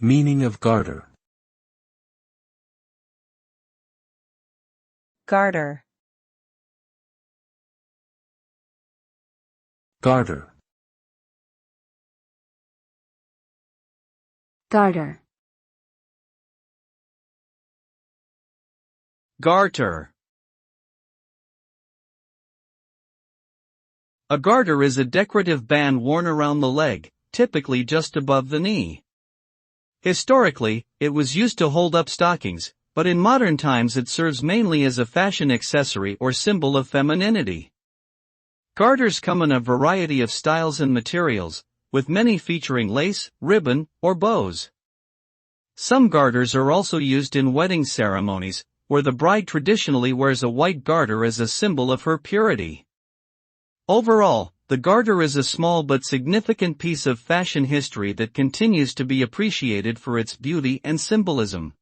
Meaning of garter. Garter. Garter. Garter. Garter. A garter is a decorative band worn around the leg, typically just above the knee. Historically, it was used to hold up stockings, but in modern times it serves mainly as a fashion accessory or symbol of femininity. Garters come in a variety of styles and materials, with many featuring lace, ribbon, or bows. Some garters are also used in wedding ceremonies, where the bride traditionally wears a white garter as a symbol of her purity. Overall, the garter is a small but significant piece of fashion history that continues to be appreciated for its beauty and symbolism.